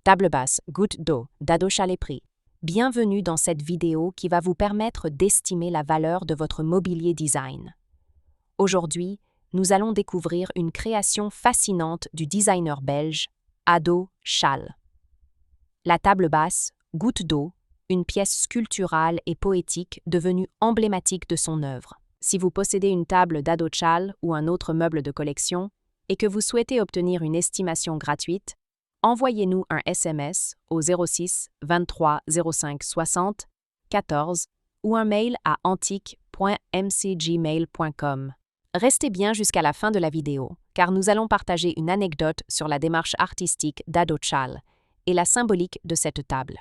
Table basse, goutte d'eau, d'Ado Chalet Prix. Bienvenue dans cette vidéo qui va vous permettre d'estimer la valeur de votre mobilier design. Aujourd'hui, nous allons découvrir une création fascinante du designer belge, Ado Chalet. La table basse, goutte d'eau, une pièce sculpturale et poétique devenue emblématique de son œuvre. Si vous possédez une table d'Ado Chalet ou un autre meuble de collection et que vous souhaitez obtenir une estimation gratuite, envoyez-nous un SMS au 06 23 05 60 14 ou un mail à antique.mcgmail.com. Restez bien jusqu'à la fin de la vidéo, car nous allons partager une anecdote sur la démarche artistique d'Ado Chalet et la symbolique de cette table.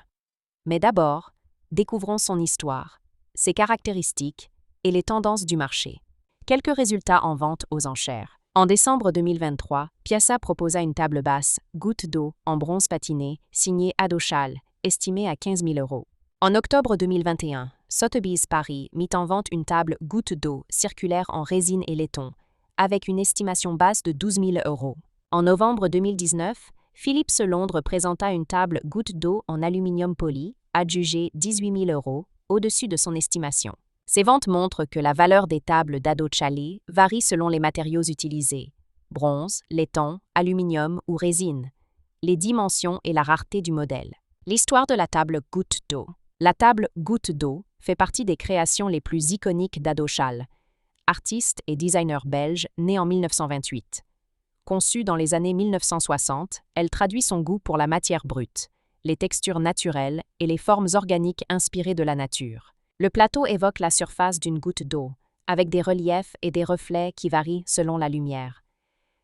Mais d'abord, découvrons son histoire, ses caractéristiques et les tendances du marché. Quelques résultats en vente aux enchères. En décembre 2023, Piazza proposa une table basse, goutte d'eau, en bronze patiné, signée Ado Chalet, estimée à 15 000 €. En octobre 2021, Sotheby's Paris mit en vente une table goutte d'eau circulaire en résine et laiton, avec une estimation basse de 12 000 €. En novembre 2019, Philips Londres présenta une table goutte d'eau en aluminium poli, adjugée 18 000 € au-dessus de son estimation. Ces ventes montrent que la valeur des tables d'Ado Chalet varie selon les matériaux utilisés, bronze, laiton, aluminium ou résine, les dimensions et la rareté du modèle. L'histoire de la table goutte d'eau. La table goutte d'eau fait partie des créations les plus iconiques d'Ado Chalet, artiste et designer belge né en 1928. Conçue dans les années 1960, elle traduit son goût pour la matière brute, les textures naturelles et les formes organiques inspirées de la nature. Le plateau évoque la surface d'une goutte d'eau, avec des reliefs et des reflets qui varient selon la lumière.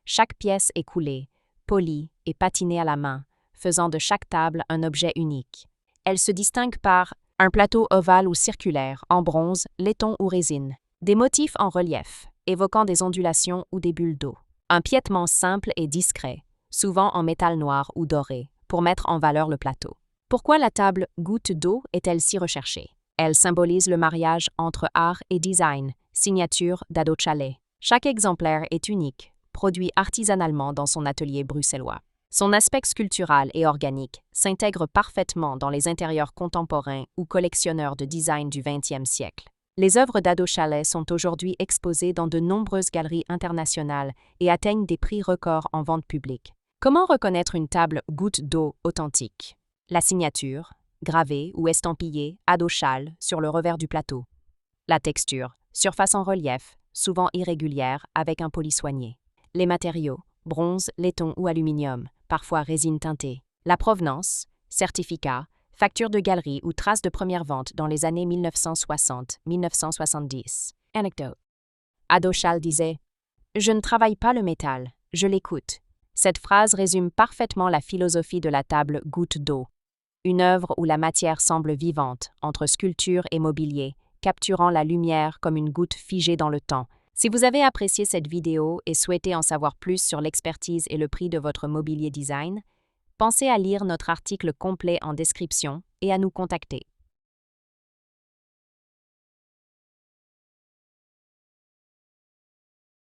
Chaque pièce est coulée, polie et patinée à la main, faisant de chaque table un objet unique. Elle se distingue par un plateau ovale ou circulaire, en bronze, laiton ou résine, des motifs en relief, évoquant des ondulations ou des bulles d'eau. Un piétement simple et discret, souvent en métal noir ou doré, pour mettre en valeur le plateau. Pourquoi la table goutte d'eau est-elle si recherchée? Elle symbolise le mariage entre art et design, signature d'Ado Chalet. Chaque exemplaire est unique, produit artisanalement dans son atelier bruxellois. Son aspect sculptural et organique s'intègre parfaitement dans les intérieurs contemporains ou collectionneurs de design du XXe siècle. Les œuvres d'Ado Chalet sont aujourd'hui exposées dans de nombreuses galeries internationales et atteignent des prix records en vente publique. Comment reconnaître une table goutte d'eau authentique? La signature, gravée ou estampillée Ado Chalet sur le revers du plateau. La texture, surface en relief, souvent irrégulière avec un poli soigné. Les matériaux, bronze, laiton ou aluminium, parfois résine teintée. La provenance, certificat, facture de galerie ou trace de première vente dans les années 1960-1970. Anecdote. Ado Chalet disait « Je ne travaille pas le métal, je l'écoute ». Cette phrase résume parfaitement la philosophie de la table goutte d'eau. Une œuvre où la matière semble vivante, entre sculpture et mobilier, capturant la lumière comme une goutte figée dans le temps. Si vous avez apprécié cette vidéo et souhaitez en savoir plus sur l'expertise et le prix de votre mobilier design, pensez à lire notre article complet en description et à nous contacter.